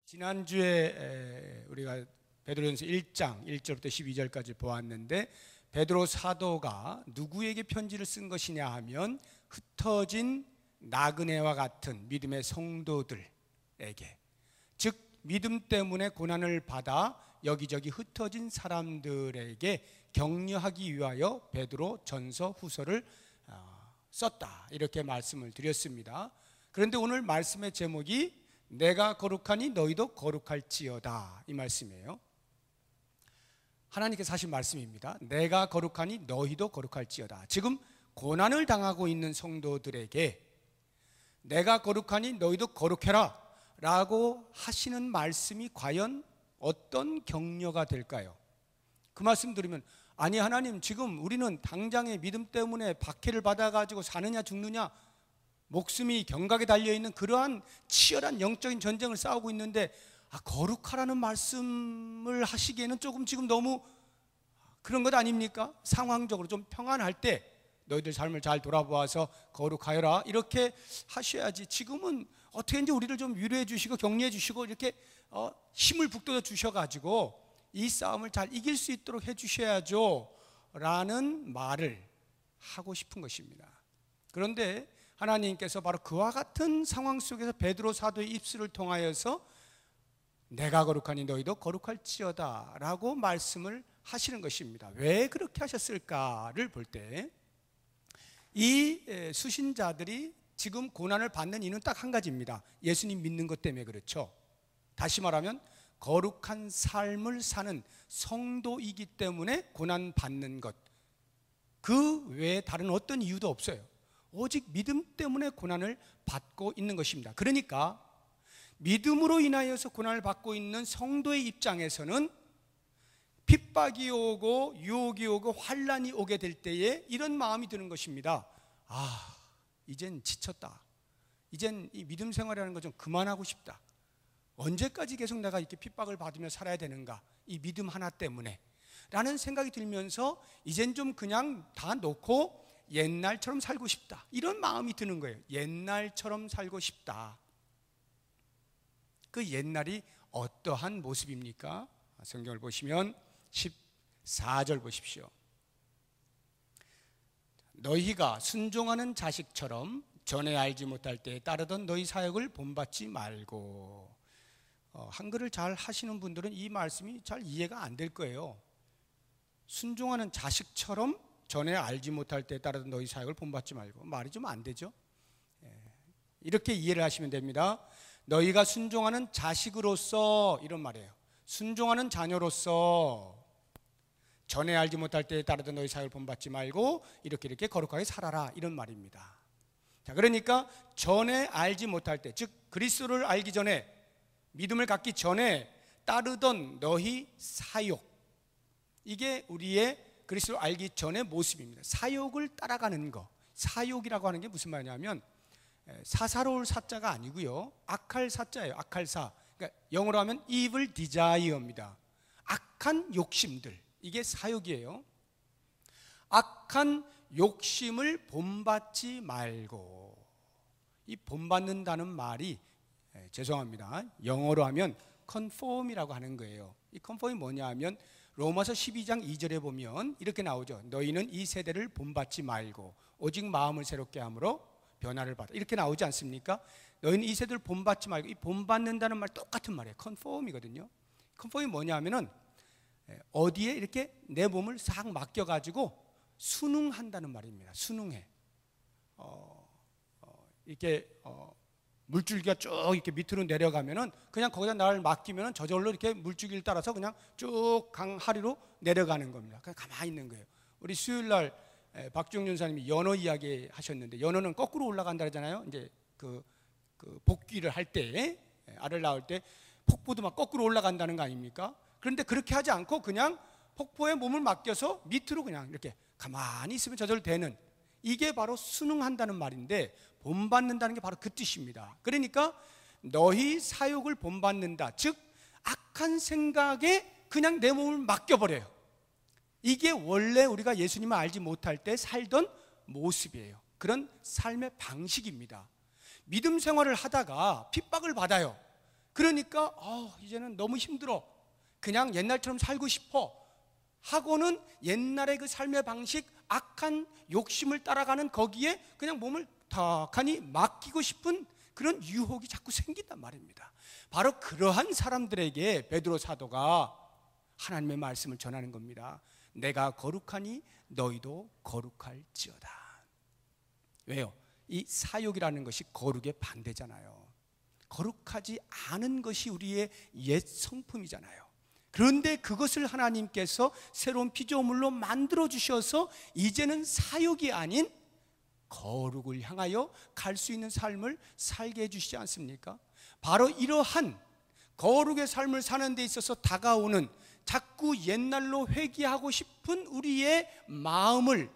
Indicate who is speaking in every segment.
Speaker 1: 지난주에 우리가 베드로전서 1장 1절부터 12절까지 보았는데, 베드로 사도가 누구에게 편지를 쓴 것이냐 하면 흩어진 나그네와 같은 믿음의 성도들에게, 즉 믿음 때문에 고난을 받아 여기저기 흩어진 사람들에게 격려하기 위하여 베드로 전서 후서를 썼다, 이렇게 말씀을 드렸습니다. 그런데 오늘 말씀의 제목이 내가 거룩하니 너희도 거룩할지어다, 이 말씀이에요. 하나님께서 하신 말씀입니다. 내가 거룩하니 너희도 거룩할지어다. 지금 고난을 당하고 있는 성도들에게 내가 거룩하니 너희도 거룩해라 라고 하시는 말씀이 과연 어떤 격려가 될까요? 그 말씀 들으면, 아니 하나님, 지금 우리는 당장의 믿음 때문에 박해를 받아가지고 사느냐 죽느냐 목숨이 경각에 달려있는 그러한 치열한 영적인 전쟁을 싸우고 있는데 거룩하라는 말씀을 하시기에는 조금 지금 너무 그런 것 아닙니까? 상황적으로 좀 평안할 때 너희들 삶을 잘 돌아보아서 거룩하여라, 이렇게 하셔야지. 지금은 어떻게든지 우리를 좀 위로해 주시고 격려해 주시고 이렇게 힘을 북돋아 주셔가지고 이 싸움을 잘 이길 수 있도록 해 주셔야죠 라는 말을 하고 싶은 것입니다. 그런데 하나님께서 바로 그와 같은 상황 속에서 베드로 사도의 입술을 통하여서 내가 거룩하니 너희도 거룩할지어다 라고 말씀을 하시는 것입니다. 왜 그렇게 하셨을까를 볼 때 이 수신자들이 지금 고난을 받는 이유는 딱 한 가지입니다. 예수님 믿는 것 때문에 그렇죠. 다시 말하면 거룩한 삶을 사는 성도이기 때문에 고난 받는 것, 그 외에 다른 어떤 이유도 없어요. 오직 믿음 때문에 고난을 받고 있는 것입니다. 그러니까 믿음으로 인하여서 고난을 받고 있는 성도의 입장에서는 핍박이 오고 유혹이 오고 환난이 오게 될 때에 이런 마음이 드는 것입니다. 이젠 지쳤다. 이젠 이 믿음 생활이라는 거 좀 그만하고 싶다. 언제까지 계속 내가 이렇게 핍박을 받으며 살아야 되는가, 이 믿음 하나 때문에 라는 생각이 들면서 이젠 좀 그냥 다 놓고 옛날처럼 살고 싶다, 이런 마음이 드는 거예요. 옛날처럼 살고 싶다. 그 옛날이 어떠한 모습입니까? 성경을 보시면 14절 보십시오. 너희가 순종하는 자식처럼 전에 알지 못할 때에 따르던 너희 사역을 본받지 말고. 한글을 잘 하시는 분들은 이 말씀이 잘 이해가 안 될 거예요. 순종하는 자식처럼 전에 알지 못할 때에 따르던 너희 사역을 본받지 말고, 말이 좀 안 되죠. 이렇게 이해를 하시면 됩니다. 너희가 순종하는 자식으로서, 이런 말이에요. 순종하는 자녀로서 전에 알지 못할 때에 따르던 너희 사역을 본받지 말고 이렇게 거룩하게 살아라, 이런 말입니다. 자, 그러니까 전에 알지 못할 때, 즉 그리스도를 알기 전에, 믿음을 갖기 전에 따르던 너희 사욕, 이게 우리의 그리스도를 알기 전의 모습입니다. 사욕을 따라가는 거. 사욕이라고 하는 게 무슨 말이냐면 사사로울 사자가 아니고요, 악할 사자예요. 악할 사. 그러니까 영어로 하면 evil desire입니다. 악한 욕심들, 이게 사욕이에요. 악한 욕심을 본받지 말고. 이 본받는다는 말이 죄송합니다, 영어로 하면 conform이라고 하는 거예요. 이 conform이 뭐냐 하면 로마서 12장 2절에 보면 이렇게 나오죠. 너희는 이 세대를 본받지 말고 오직 마음을 새롭게 함으로 변화를 받아, 이렇게 나오지 않습니까? 너희는 이 세대를 본받지 말고. 이 본받는다는 말 똑같은 말이에요. conform이거든요. conform이 뭐냐 하면은 어디에 이렇게 내 몸을 싹 맡겨가지고 순응한다는 말입니다. 순응해. 이렇게 물줄기가 쭉 이렇게 밑으로 내려가면은 그냥 거기다 나를 맡기면은 저절로 이렇게 물줄기를 따라서 그냥 쭉 강하리로 내려가는 겁니다. 그냥 가만히 있는 거예요. 우리 수요일 날 박종윤 사님이 연어 이야기 하셨는데, 연어는 거꾸로 올라간다 그러잖아요. 이제 그 복귀를 할 때, 알을 낳을 때 폭포도 막 거꾸로 올라간다는 거 아닙니까? 그런데 그렇게 하지 않고 그냥 폭포에 몸을 맡겨서 밑으로 그냥 이렇게 가만히 있으면 저절로 되는, 이게 바로 순응한다는 말인데, 본받는다는 게 바로 그 뜻입니다. 그러니까 너희 사욕을 본받는다, 즉 악한 생각에 그냥 내 몸을 맡겨버려요. 이게 원래 우리가 예수님을 알지 못할 때 살던 모습이에요. 그런 삶의 방식입니다. 믿음 생활을 하다가 핍박을 받아요. 그러니까 이제는 너무 힘들어, 그냥 옛날처럼 살고 싶어 하고는 옛날의 그 삶의 방식, 악한 욕심을 따라가는 거기에 그냥 몸을 탁하니 맡기고 싶은 그런 유혹이 자꾸 생긴단 말입니다. 바로 그러한 사람들에게 베드로 사도가 하나님의 말씀을 전하는 겁니다. 내가 거룩하니 너희도 거룩할지어다. 왜요? 이 사욕이라는 것이 거룩의 반대잖아요. 거룩하지 않은 것이 우리의 옛 성품이잖아요. 그런데 그것을 하나님께서 새로운 피조물로 만들어 주셔서 이제는 사욕이 아닌 거룩을 향하여 갈 수 있는 삶을 살게 해주시지 않습니까? 바로 이러한 거룩의 삶을 사는 데 있어서 다가오는 자꾸 옛날로 회귀하고 싶은 우리의 마음을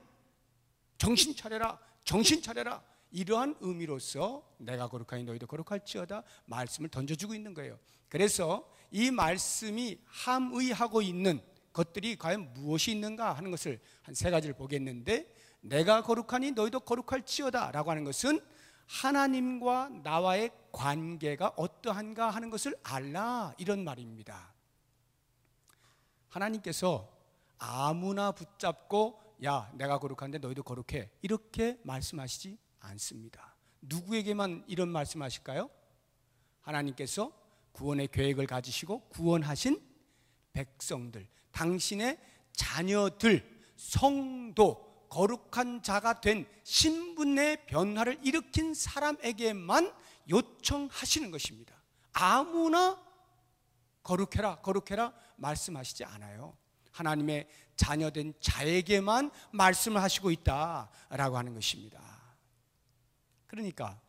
Speaker 1: 정신 차려라, 정신 차려라, 이러한 의미로서 내가 거룩하니 너희도 거룩할지어다 말씀을 던져주고 있는 거예요. 그래서 이 말씀이 함의하고 있는 것들이 과연 무엇이 있는가 하는 것을 한 세 가지를 보겠는데, 내가 거룩하니 너희도 거룩할지어다 라고 하는 것은 하나님과 나와의 관계가 어떠한가 하는 것을 알라, 이런 말입니다. 하나님께서 아무나 붙잡고 야 내가 거룩한데 너희도 거룩해 이렇게 말씀하시지 않습니다. 누구에게만 이런 말씀하실까요? 하나님께서 구원의 계획을 가지시고 구원하신 백성들, 당신의 자녀들, 성도, 거룩한 자가 된 신분의 변화를 일으킨 사람에게만 요청하시는 것입니다. 아무나 거룩해라, 거룩해라 말씀하시지 않아요. 하나님의 자녀된 자에게만 말씀을 하시고 있다라고 하는 것입니다. 그러니까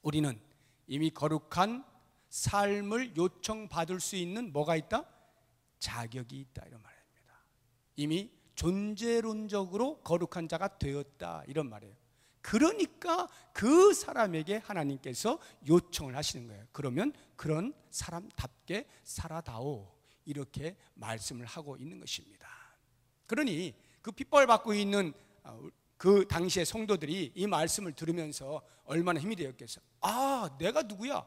Speaker 1: 우리는 이미 거룩한 삶을 요청받을 수 있는 뭐가 있다? 자격이 있다, 이런 말입니다. 이미 존재론적으로 거룩한 자가 되었다, 이런 말이에요. 그러니까 그 사람에게 하나님께서 요청을 하시는 거예요. 그러면 그런 사람답게 살아다오, 이렇게 말씀을 하고 있는 것입니다. 그러니 그 핍박을 받고 있는 그 당시의 성도들이 이 말씀을 들으면서 얼마나 힘이 되었겠어요. 아, 내가 누구야?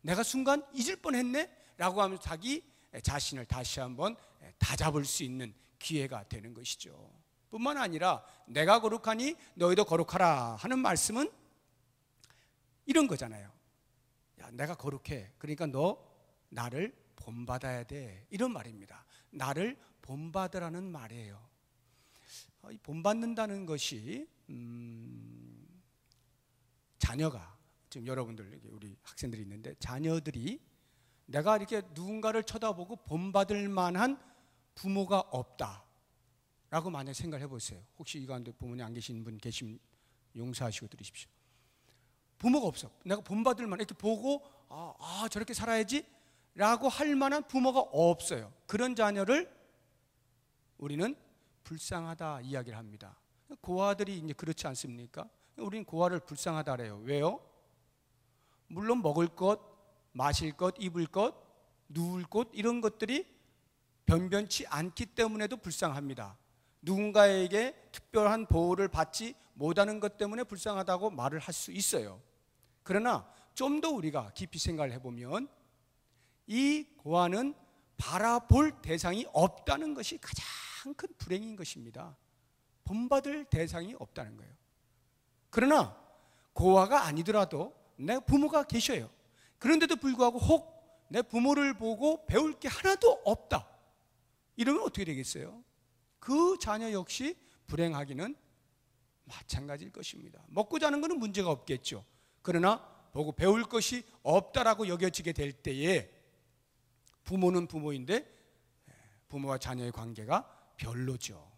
Speaker 1: 내가 순간 잊을 뻔했네? 라고 하면서 자기 자신을 다시 한번 다잡을 수 있는 기회가 되는 것이죠. 뿐만 아니라 내가 거룩하니 너희도 거룩하라 하는 말씀은 이런 거잖아요. 야, 내가 거룩해, 그러니까 너 나를 본받아야 돼, 이런 말입니다. 나를 본받으라는 말이에요. 이 본받는다는 것이 자녀가, 지금 여러분들 우리 학생들이 있는데 자녀들이 내가 이렇게 누군가를 쳐다보고 본받을 만한 부모가 없다 라고 만약 생각을 해보세요. 혹시 이 가운데 부모님 안 계신 분 계시면 용서하시고 들으십시오. 부모가 없어. 내가 본받을 만한, 이렇게 보고 저렇게 살아야지 라고 할 만한 부모가 없어요. 그런 자녀를 우리는 불쌍하다 이야기를 합니다. 고아들이 이제 그렇지 않습니까? 우리는 고아를 불쌍하다 그래요. 왜요? 물론 먹을 것, 마실 것, 입을 것, 누울 곳, 이런 것들이 변변치 않기 때문에도 불쌍합니다. 누군가에게 특별한 보호를 받지 못하는 것 때문에 불쌍하다고 말을 할 수 있어요. 그러나 좀 더 우리가 깊이 생각을 해보면 이 고아는 바라볼 대상이 없다는 것이 가장 큰 불행인 것입니다. 본받을 대상이 없다는 거예요. 그러나 고아가 아니더라도 내 부모가 계셔요. 그런데도 불구하고 혹 내 부모를 보고 배울 게 하나도 없다, 이러면 어떻게 되겠어요? 그 자녀 역시 불행하기는 마찬가지일 것입니다. 먹고 자는 것은 문제가 없겠죠. 그러나 보고 배울 것이 없다라고 여겨지게 될 때에 부모는 부모인데 부모와 자녀의 관계가 별로죠.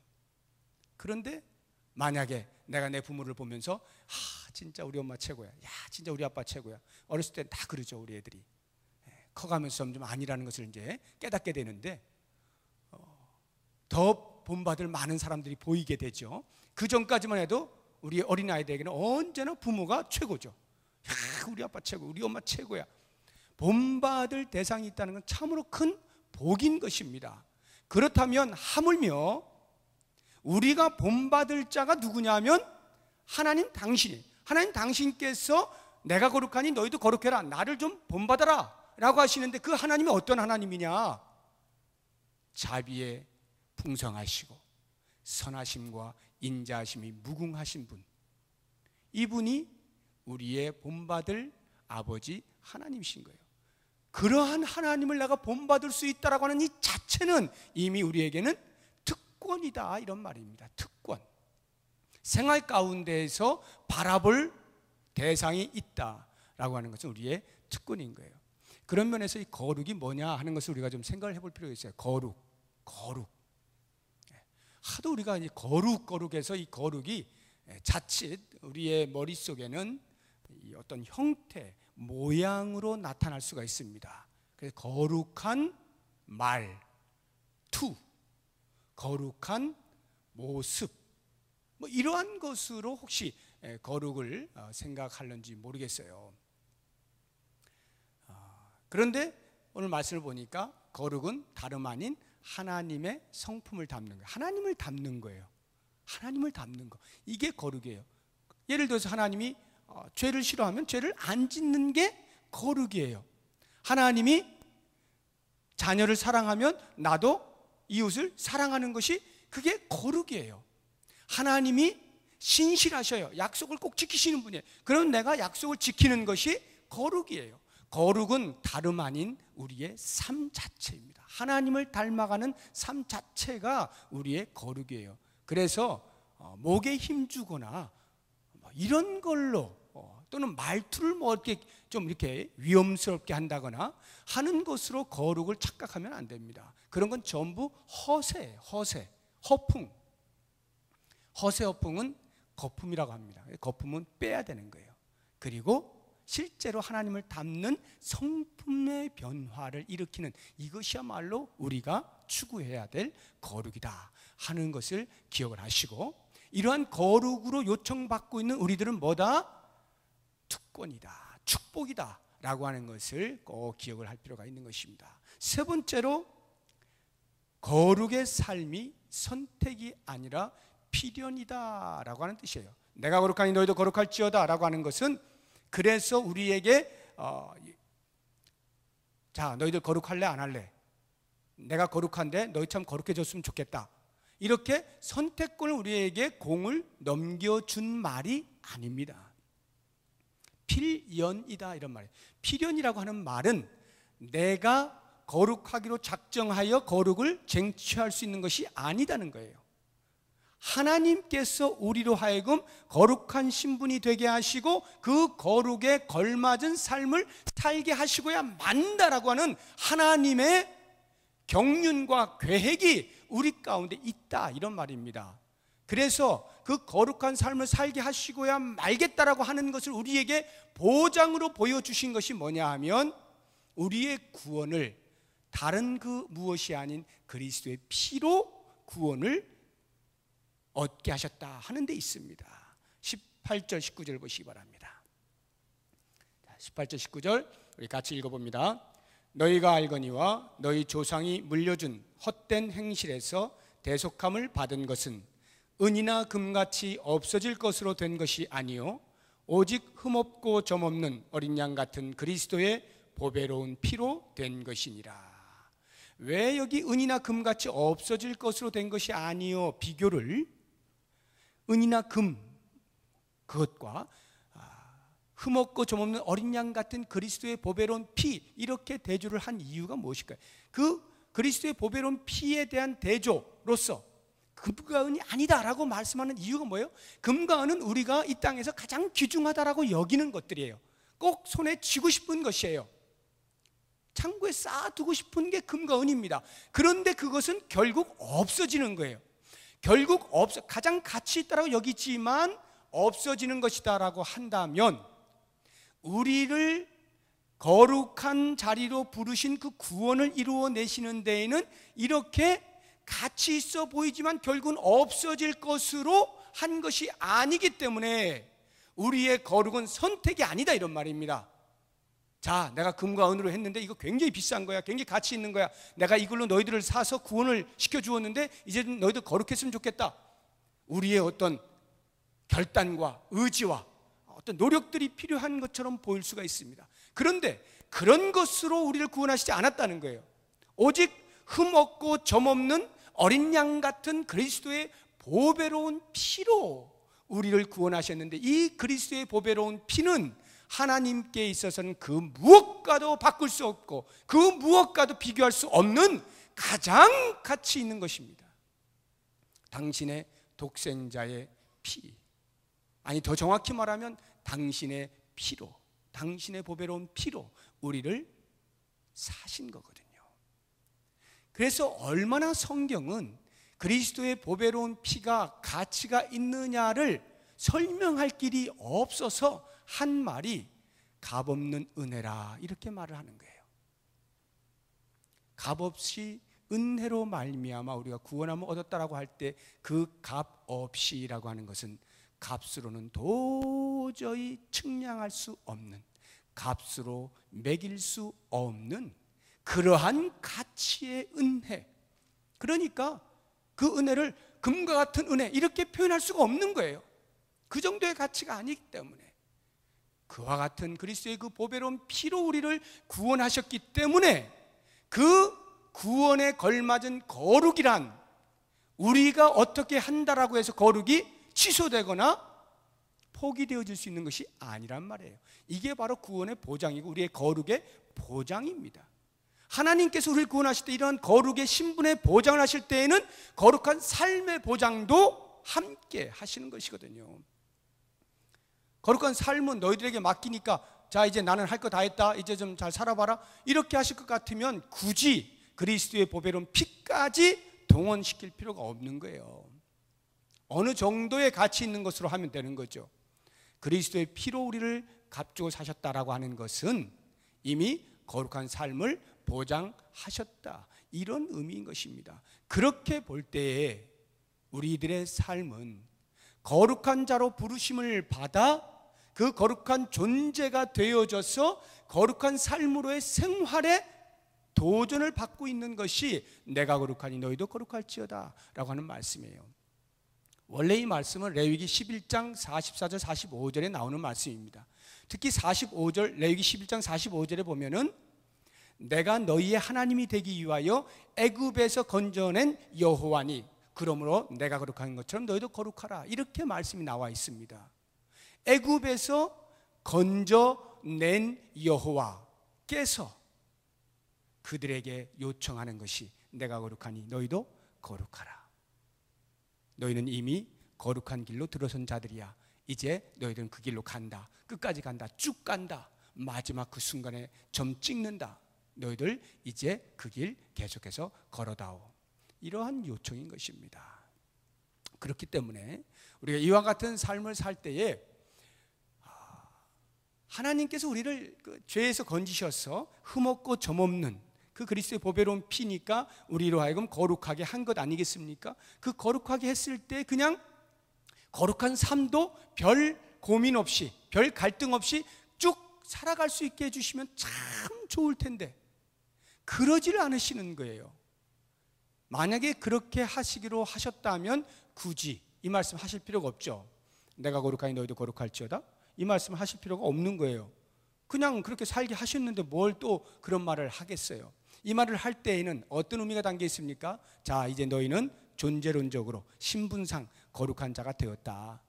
Speaker 1: 그런데 만약에 내가 내 부모를 보면서 진짜 우리 엄마 최고야, 야 진짜 우리 아빠 최고야, 어렸을 때 다 그러죠. 우리 애들이 커가면서 좀 아니라는 것을 이제 깨닫게 되는데 더 본받을 많은 사람들이 보이게 되죠. 그 전까지만 해도 우리 어린아이들에게는 언제나 부모가 최고죠. 야, 우리 아빠 최고, 우리 엄마 최고야. 본받을 대상이 있다는 건 참으로 큰 복인 것입니다. 그렇다면 하물며 우리가 본받을 자가 누구냐면 하나님 당신이, 하나님 당신께서 내가 거룩하니 너희도 거룩해라, 나를 좀 본받아라 라고 하시는데, 그 하나님이 어떤 하나님이냐? 자비에 풍성하시고 선하심과 인자하심이 무궁하신 분, 이분이 우리의 본받을 아버지 하나님이신 거예요. 그러한 하나님을 내가 본받을 수 있다라고 하는 이 자체는 이미 우리에게는 특권이다, 이런 말입니다. 특권. 생활 가운데에서 바라볼 대상이 있다라고 하는 것은 우리의 특권인 거예요. 그런 면에서 이 거룩이 뭐냐 하는 것을 우리가 좀 생각을 해볼 필요가 있어요. 거룩. 하도 우리가 이제 거룩해서 이 거룩이 자칫 우리의 머릿속에는 어떤 형태, 모양으로 나타날 수가 있습니다. 그래서 거룩한 말투, 거룩한 모습, 뭐 이러한 것으로 혹시 거룩을 생각하는지 모르겠어요. 그런데 오늘 말씀을 보니까 거룩은 다름 아닌 하나님의 성품을 담는 거예요. 하나님을 담는 거예요. 하나님을 담는 거, 이게 거룩이에요. 예를 들어서 하나님이 죄를 싫어하면 죄를 안 짓는 게 거룩이에요. 하나님이 자녀를 사랑하면 나도 이웃을 사랑하는 것이, 그게 거룩이에요. 하나님이 신실하셔요. 약속을 꼭 지키시는 분이에요. 그럼 내가 약속을 지키는 것이 거룩이에요. 거룩은 다름 아닌 우리의 삶 자체입니다. 하나님을 닮아가는 삶 자체가 우리의 거룩이에요. 그래서 목에 힘주거나 이런 걸로 또는 말투를 뭐 이렇게 좀 이렇게 위험스럽게 한다거나 하는 것으로 거룩을 착각하면 안 됩니다. 그런 건 전부 허세예요. 허풍. 허세, 허풍은 거품이라고 합니다. 거품은 빼야 되는 거예요. 그리고 실제로 하나님을 닮는 성품의 변화를 일으키는, 이것이야말로 우리가 추구해야 될 거룩이다 하는 것을 기억을 하시고, 이러한 거룩으로 요청받고 있는 우리들은 뭐다? 특권이다, 축복이다 라고 하는 것을 꼭 기억을 할 필요가 있는 것입니다. 세 번째로, 거룩의 삶이 선택이 아니라 필연이다 라고 하는 뜻이에요. 내가 거룩하니 너희도 거룩할지어다 라고 하는 것은, 그래서 우리에게 자, 너희들 거룩할래 안 할래? 내가 거룩한데 너희 참 거룩해졌으면 좋겠다, 이렇게 선택권을 우리에게 공을 넘겨준 말이 아닙니다. 필연이다 이런 말이에요. 필연이라고 하는 말은 내가 거룩하기로 작정하여 거룩을 쟁취할 수 있는 것이 아니다는 거예요. 하나님께서 우리로 하여금 거룩한 신분이 되게 하시고 그 거룩에 걸맞은 삶을 살게 하시고야 만다라고 하는 하나님의 경륜과 계획이 우리 가운데 있다, 이런 말입니다. 그래서 그 거룩한 삶을 살게 하시고야 말겠다라고 하는 것을 우리에게 보장으로 보여주신 것이 뭐냐 하면, 우리의 구원을 다른 그 무엇이 아닌 그리스도의 피로 구원을 얻게 하셨다 하는 데 있습니다. 18절 19절 보시기 바랍니다. 18절 19절 우리 같이 읽어봅니다. 너희가 알거니와 너희 조상이 물려준 헛된 행실에서 대속함을 받은 것은 은이나 금같이 없어질 것으로 된 것이 아니요 오직 흠없고 점없는 어린 양 같은 그리스도의 보배로운 피로 된 것이니라. 왜 여기 은이나 금같이 없어질 것으로 된 것이 아니요, 비교를 은이나 금, 그것과 흠없고 점없는 어린 양 같은 그리스도의 보배로운 피, 이렇게 대조를 한 이유가 무엇일까요? 그 그리스도의 보배로운 피에 대한 대조로서 금과 은이 아니다라고 말씀하는 이유가 뭐예요? 금과 은은 우리가 이 땅에서 가장 귀중하다라고 여기는 것들이에요. 꼭 손에 쥐고 싶은 것이에요. 창고에 쌓아두고 싶은 게 금과 은입니다. 그런데 그것은 결국 없어지는 거예요. 결국 가장 가치 있다라고 여기지만 없어지는 것이다라고 한다면, 우리를 거룩한 자리로 부르신 그 구원을 이루어내시는 데에는 이렇게 가치 있어 보이지만 결국은 없어질 것으로 한 것이 아니기 때문에 우리의 거룩은 선택이 아니다, 이런 말입니다. 자, 내가 금과 은으로 했는데 이거 굉장히 비싼 거야, 굉장히 가치 있는 거야, 내가 이걸로 너희들을 사서 구원을 시켜주었는데 이제 너희들 거룩했으면 좋겠다. 우리의 어떤 결단과 의지와 어떤 노력들이 필요한 것처럼 보일 수가 있습니다. 그런데 그런 것으로 우리를 구원하시지 않았다는 거예요. 오직 흠없고 점없는 어린 양 같은 그리스도의 보배로운 피로 우리를 구원하셨는데, 이 그리스도의 보배로운 피는 하나님께 있어서는 그 무엇과도 바꿀 수 없고 그 무엇과도 비교할 수 없는 가장 가치 있는 것입니다. 당신의 독생자의 피, 아니 더 정확히 말하면 당신의 피로, 당신의 보배로운 피로 우리를 사신 거거든요. 그래서 얼마나 성경은 그리스도의 보배로운 피가 가치가 있느냐를 설명할 길이 없어서 한 말이 값없는 은혜라 이렇게 말을 하는 거예요. 값없이 은혜로 말미암아 우리가 구원함을 얻었다라고 할 때 그 값없이라고 하는 것은 값으로는 도저히 측량할 수 없는, 값으로 매길 수 없는 그러한 가치의 은혜. 그러니까 그 은혜를 금과 같은 은혜 이렇게 표현할 수가 없는 거예요. 그 정도의 가치가 아니기 때문에. 그와 같은 그리스도의 그 보배로운 피로 우리를 구원하셨기 때문에 그 구원에 걸맞은 거룩이란 우리가 어떻게 한다라고 해서 거룩이 취소되거나 포기되어질 수 있는 것이 아니란 말이에요. 이게 바로 구원의 보장이고 우리의 거룩의 보장입니다. 하나님께서 우리를 구원하실 때 이러한 거룩의 신분의 보장을 하실 때에는 거룩한 삶의 보장도 함께 하시는 것이거든요. 거룩한 삶은 너희들에게 맡기니까 자 이제 나는 할 거 다 했다, 이제 좀 잘 살아봐라, 이렇게 하실 것 같으면 굳이 그리스도의 보배로운 피까지 동원시킬 필요가 없는 거예요. 어느 정도의 가치 있는 것으로 하면 되는 거죠. 그리스도의 피로 우리를 값주고 사셨다라고 하는 것은 이미 거룩한 삶을 보장하셨다, 이런 의미인 것입니다. 그렇게 볼 때에 우리들의 삶은 거룩한 자로 부르심을 받아 그 거룩한 존재가 되어져서 거룩한 삶으로의 생활에 도전을 받고 있는 것이 내가 거룩하니 너희도 거룩할지어다 라고 하는 말씀이에요. 원래 이 말씀은 레위기 11장 44절 45절에 나오는 말씀입니다. 특히 45절, 레위기 11장 45절에 보면은 내가 너희의 하나님이 되기 위하여 애굽에서 건져낸 여호와니 그러므로 내가 거룩한 것처럼 너희도 거룩하라, 이렇게 말씀이 나와 있습니다. 애굽에서 건져낸 여호와께서 그들에게 요청하는 것이 내가 거룩하니 너희도 거룩하라. 너희는 이미 거룩한 길로 들어선 자들이야. 이제 너희들은 그 길로 간다. 끝까지 간다. 쭉 간다. 마지막 그 순간에 점 찍는다. 너희들 이제 그 길 계속해서 걸어다오. 이러한 요청인 것입니다. 그렇기 때문에 우리가 이와 같은 삶을 살 때에 하나님께서 우리를 그 죄에서 건지셔서 흠없고 점없는 그 그리스도의 보배로운 피니까 우리로 하여금 거룩하게 한 것 아니겠습니까? 그 거룩하게 했을 때 그냥 거룩한 삶도 별 고민 없이, 별 갈등 없이 쭉 살아갈 수 있게 해주시면 참 좋을 텐데 그러지를 않으시는 거예요. 만약에 그렇게 하시기로 하셨다면 굳이 이 말씀 하실 필요가 없죠. 내가 거룩하니 너희도 거룩할지어다, 이 말씀을 하실 필요가 없는 거예요. 그냥 그렇게 살게 하셨는데 뭘 또 그런 말을 하겠어요. 이 말을 할 때에는 어떤 의미가 담겨 있습니까? 자, 이제 너희는 존재론적으로 신분상 거룩한 자가 되었다.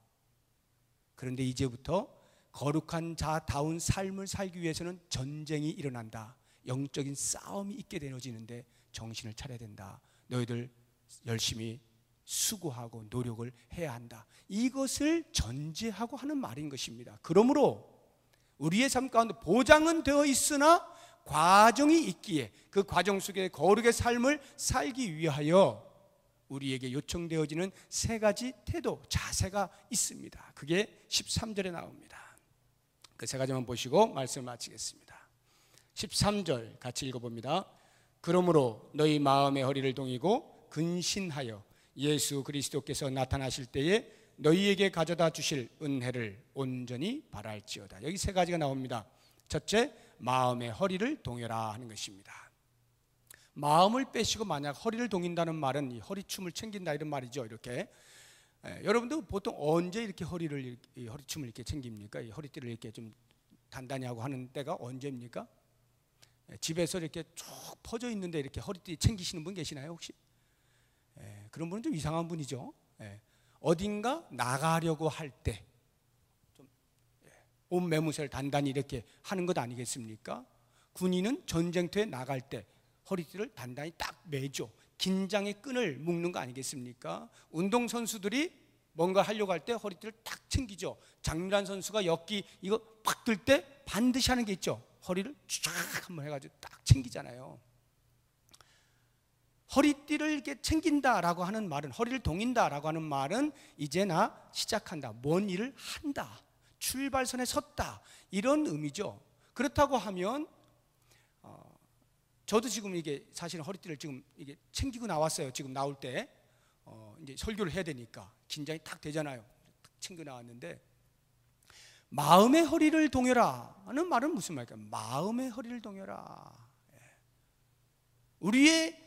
Speaker 1: 그런데 이제부터 거룩한 자다운 삶을 살기 위해서는 전쟁이 일어난다. 영적인 싸움이 있게 되어지는데 정신을 차려야 된다. 너희들 열심히 수고하고 노력을 해야 한다. 이것을 전제하고 하는 말인 것입니다. 그러므로 우리의 삶 가운데 보장은 되어 있으나 과정이 있기에 그 과정 속에 거룩의 삶을 살기 위하여 우리에게 요청되어지는 세 가지 태도, 자세가 있습니다. 그게 13절에 나옵니다. 그 세 가지만 보시고 말씀을 마치겠습니다. 13절 같이 읽어봅니다. 그러므로 너희 마음의 허리를 동이고 근신하여 예수 그리스도께서 나타나실 때에 너희에게 가져다 주실 은혜를 온전히 바랄지어다. 여기 세 가지가 나옵니다. 첫째, 마음의 허리를 동여라 하는 것입니다. 마음을 빼시고 만약 허리를 동인다는 말은 이 허리춤을 챙긴다 이런 말이죠. 이렇게 여러분도 보통 언제 이렇게 허리춤을 이렇게 챙깁니까? 이 허리띠를 이렇게 좀 단단히 하고 하는 때가 언제입니까? 집에서 이렇게 쭉 퍼져 있는데 이렇게 허리띠 챙기시는 분 계시나요 혹시? 그런 분은 좀 이상한 분이죠. 어딘가 나가려고 할 때 좀 옷 매무새를 단단히 이렇게 하는 것 아니겠습니까? 군인은 전쟁터에 나갈 때 허리띠를 단단히 딱 매죠. 긴장의 끈을 묶는 거 아니겠습니까? 운동선수들이 뭔가 하려고 할 때 허리띠를 딱 챙기죠. 장미란 선수가 역기 이거 팍 들 때 반드시 하는 게 있죠. 허리를 쫙 한번 해가지고 딱 챙기잖아요. 허리띠를 이렇게 챙긴다라고 하는 말은, 허리를 동인다라고 하는 말은 이제 나 시작한다, 뭔 일을 한다, 출발선에 섰다, 이런 의미죠. 그렇다고 하면 저도 지금 이게 사실은 허리띠를 지금 이게 챙기고 나왔어요. 지금 나올 때 이제 설교를 해야 되니까 긴장이 딱 되잖아요. 딱 챙겨 나왔는데, 마음의 허리를 동여라 하는 말은 무슨 말일까요? 마음의 허리를 동여라. 우리의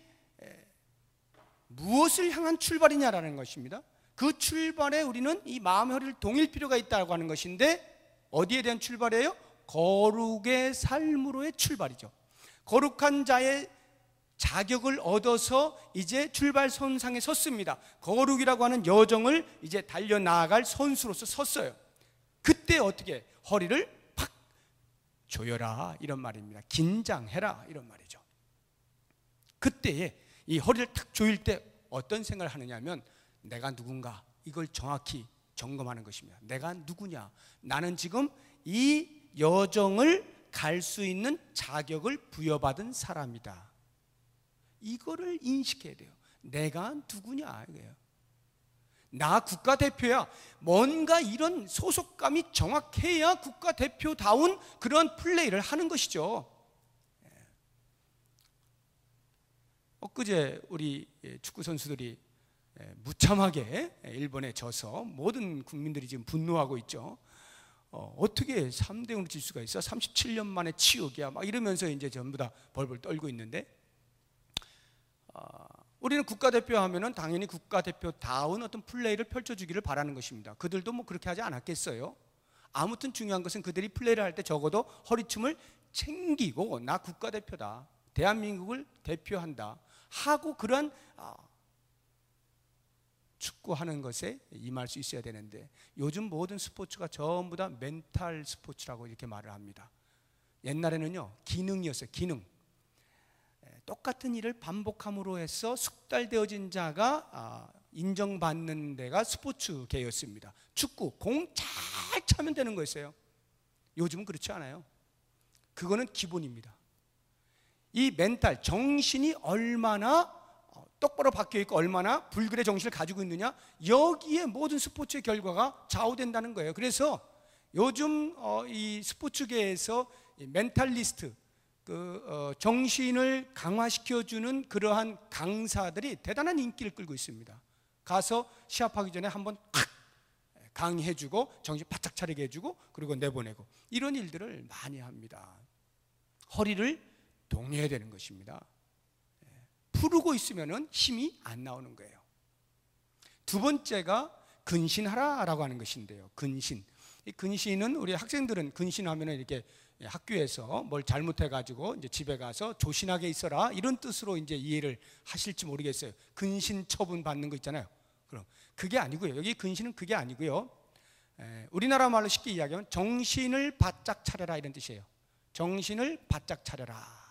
Speaker 1: 무엇을 향한 출발이냐라는 것입니다. 그 출발에 우리는 이 마음의 허리를 동일 필요가 있다고 하는 것인데, 어디에 대한 출발이에요? 거룩의 삶으로의 출발이죠. 거룩한 자의 자격을 얻어서 이제 출발선상에 섰습니다. 거룩이라고 하는 여정을 이제 달려나갈 선수로서 섰어요. 그때 어떻게? 허리를 팍 조여라, 이런 말입니다. 긴장해라, 이런 말이죠. 그때에 이 허리를 탁 조일 때 어떤 생각을 하느냐 하면, 내가 누군가, 이걸 정확히 점검하는 것입니다. 내가 누구냐? 나는 지금 이 여정을 갈 수 있는 자격을 부여받은 사람이다. 이거를 인식해야 돼요. 내가 누구냐 이거예요. 나 국가대표야. 뭔가 이런 소속감이 정확해야 국가대표다운 그런 플레이를 하는 것이죠. 엊그제 우리 축구 선수들이 무참하게 일본에 져서 모든 국민들이 지금 분노하고 있죠. 어떻게 3대0으로 질 수가 있어? 37년 만에 치욕이야, 막 이러면서 이제 전부 다 벌벌 떨고 있는데, 우리는 국가대표 하면은 당연히 국가대표다운 어떤 플레이를 펼쳐주기를 바라는 것입니다. 그들도 뭐 그렇게 하지 않았겠어요? 아무튼 중요한 것은 그들이 플레이를 할 때 적어도 허리춤을 챙기고, 나 국가대표다, 대한민국을 대표한다 하고 그러한 축구하는 것에 임할 수 있어야 되는데, 요즘 모든 스포츠가 전부 다 멘탈 스포츠라고 이렇게 말을 합니다. 옛날에는요, 기능이었어요. 기능. 똑같은 일을 반복함으로 해서 숙달되어진 자가 인정받는 데가 스포츠계였습니다. 축구, 공 잘 차면 되는 거였어요. 요즘은 그렇지 않아요. 그거는 기본입니다. 이 멘탈, 정신이 얼마나 똑바로 박혀 있고 얼마나 불굴의 정신을 가지고 있느냐, 여기에 모든 스포츠의 결과가 좌우된다는 거예요. 그래서 요즘 이 스포츠계에서 멘탈리스트, 정신을 강화시켜주는 그러한 강사들이 대단한 인기를 끌고 있습니다. 가서 시합하기 전에 한번 탁 강의해주고 정신 바짝 차리게 해주고 그리고 내보내고, 이런 일들을 많이 합니다. 허리를 동여야 되는 것입니다. 푸르고 있으면 힘이 안 나오는 거예요. 두 번째가 근신하라라고 하는 것인데요. 근신. 이 근신은 우리 학생들은 근신하면 이렇게 학교에서 뭘 잘못해가지고 이제 집에 가서 조신하게 있어라, 이런 뜻으로 이제 이해를 하실지 모르겠어요. 근신 처분 받는 거 있잖아요. 그럼 그게 아니고요. 여기 근신은 그게 아니고요. 우리나라 말로 쉽게 이야기하면 정신을 바짝 차려라, 이런 뜻이에요. 정신을 바짝 차려라.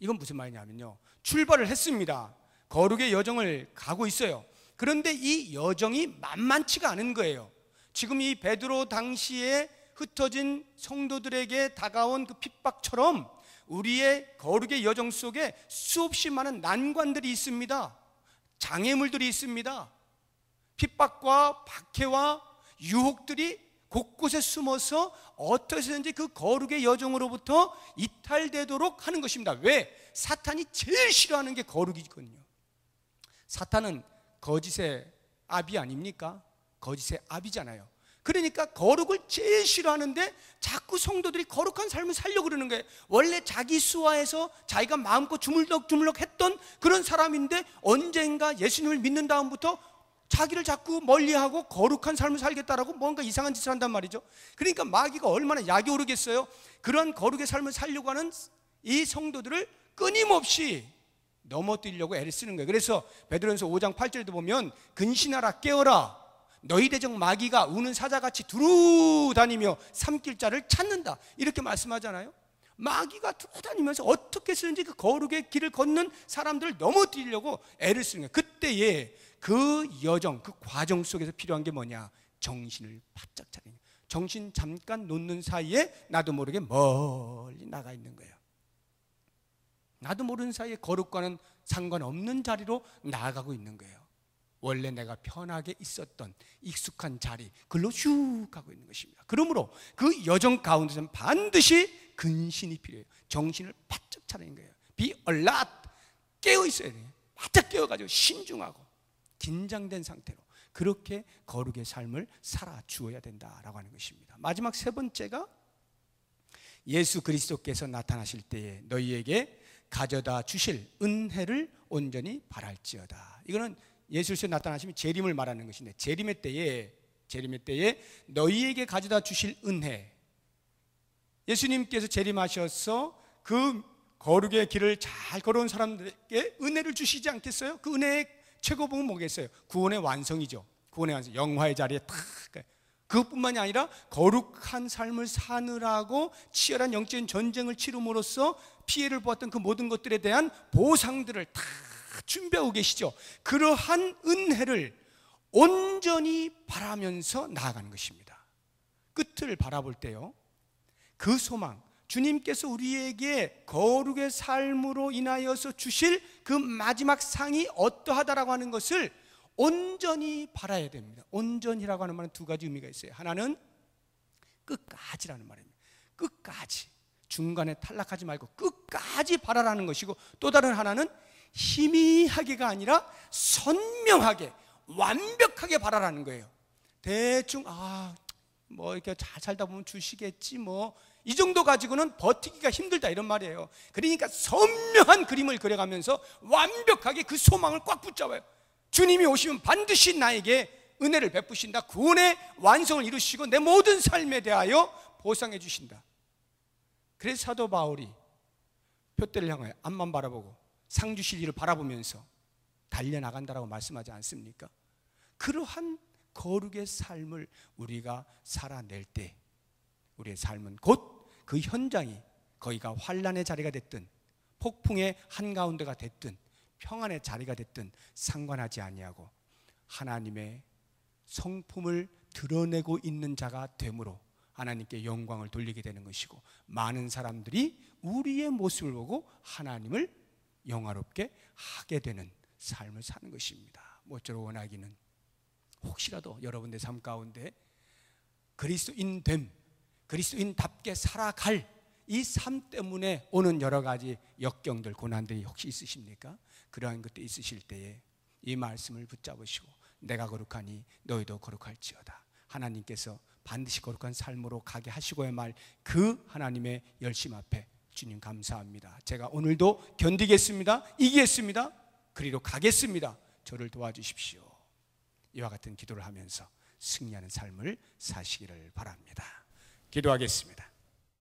Speaker 1: 이건 무슨 말이냐면요, 출발을 했습니다. 거룩의 여정을 가고 있어요. 그런데 이 여정이 만만치가 않은 거예요. 지금 이 베드로 당시에 흩어진 성도들에게 다가온 그 핍박처럼 우리의 거룩의 여정 속에 수없이 많은 난관들이 있습니다. 장애물들이 있습니다. 핍박과 박해와 유혹들이 곳곳에 숨어서 어떻게 해서든지 그 거룩의 여정으로부터 이탈되도록 하는 것입니다. 왜? 사탄이 제일 싫어하는 게 거룩이거든요. 사탄은 거짓의 아비 아닙니까? 거짓의 아비잖아요. 그러니까 거룩을 제일 싫어하는데 자꾸 성도들이 거룩한 삶을 살려고 그러는 거예요. 원래 자기 수하에서 자기가 마음껏 주물럭주물럭 했던 그런 사람인데, 언젠가 예수님을 믿는 다음부터 자기를 자꾸 멀리하고 거룩한 삶을 살겠다라고 뭔가 이상한 짓을 한단 말이죠. 그러니까 마귀가 얼마나 약이 오르겠어요. 그런 거룩의 삶을 살려고 하는 이 성도들을 끊임없이 넘어뜨리려고 애를 쓰는 거예요. 그래서 베드로전서 5장 8절에도 보면 근신하라 깨어라 너희 대적 마귀가 우는 사자같이 두루다니며 삼킬 자를 찾는다 이렇게 말씀하잖아요. 마귀가 두루다니면서 어떻게 쓰는지 그 거룩의 길을 걷는 사람들을 넘어뜨리려고 애를 쓰는 거예요. 그때에 그 여정, 그 과정 속에서 필요한 게 뭐냐? 정신을 바짝 차리는 거예요. 정신 잠깐 놓는 사이에 나도 모르게 멀리 나가 있는 거예요. 나도 모르는 사이에 거룩과는 상관없는 자리로 나아가고 있는 거예요. 원래 내가 편하게 있었던 익숙한 자리, 그걸로 슉 가고 있는 것입니다. 그러므로 그 여정 가운데서는 반드시 근신이 필요해요. 정신을 바짝 차리는 거예요. Be alert, 깨어 있어야 돼요. 바짝 깨어가지고 신중하고 긴장된 상태로 그렇게 거룩의 삶을 살아주어야 된다라고 하는 것입니다. 마지막 세 번째가 예수 그리스도께서 나타나실 때에 너희에게 가져다 주실 은혜를 온전히 바랄지어다. 이거는 예수 그리스도 나타나시면 재림을 말하는 것인데 재림의 때에 너희에게 가져다 주실 은혜, 예수님께서 재림하셔서 그 거룩의 길을 잘 걸어온 사람들에게 은혜를 주시지 않겠어요? 그 은혜의 최고봉은 뭐겠어요? 구원의 완성이죠. 구원의 완성, 영화의 자리에 탁. 그것뿐만이 아니라 거룩한 삶을 사느라고 치열한 영적인 전쟁을 치름으로써 피해를 보았던 그 모든 것들에 대한 보상들을 다 준비하고 계시죠. 그러한 은혜를 온전히 바라면서 나아가는 것입니다. 끝을 바라볼 때요, 그 소망, 주님께서 우리에게 거룩의 삶으로 인하여서 주실 그 마지막 상이 어떠하다라고 하는 것을 온전히 바라야 됩니다. 온전히라고 하는 말은 두 가지 의미가 있어요. 하나는 끝까지라는 말입니다. 끝까지, 중간에 탈락하지 말고 끝까지 바라라는 것이고, 또 다른 하나는 희미하게가 아니라 선명하게, 완벽하게 바라라는 거예요. 대충 뭐 이렇게 잘 살다 보면 주시겠지 뭐 이 정도 가지고는 버티기가 힘들다 이런 말이에요. 그러니까 선명한 그림을 그려가면서 완벽하게 그 소망을 꽉 붙잡아요. 주님이 오시면 반드시 나에게 은혜를 베푸신다. 구원의 완성을 이루시고 내 모든 삶에 대하여 보상해 주신다. 그래서 사도 바울이 표대를 향하여 앞만 바라보고 상 주실 일을 바라보면서 달려나간다라고 말씀하지 않습니까? 그러한 거룩의 삶을 우리가 살아낼 때 우리의 삶은 곧 그 현장이 거기가 환난의 자리가 됐든 폭풍의 한가운데가 됐든 평안의 자리가 됐든 상관하지 아니하고 하나님의 성품을 드러내고 있는 자가 되므로 하나님께 영광을 돌리게 되는 것이고, 많은 사람들이 우리의 모습을 보고 하나님을 영화롭게 하게 되는 삶을 사는 것입니다. 모쪼록 원하기는 혹시라도 여러분의 삶 가운데 그리스도인됨, 그리스도인답게 살아갈 이 삶 때문에 오는 여러 가지 역경들, 고난들이 혹시 있으십니까? 그러한 것도 있으실 때에 이 말씀을 붙잡으시고 내가 거룩하니 너희도 거룩할지어다. 하나님께서 반드시 거룩한 삶으로 가게 하시고야 말 그 하나님의 열심 앞에 주님 감사합니다. 제가 오늘도 견디겠습니다. 이기겠습니다. 그리로 가겠습니다. 저를 도와주십시오. 이와 같은 기도를 하면서 승리하는 삶을 사시기를 바랍니다. 기도하겠습니다.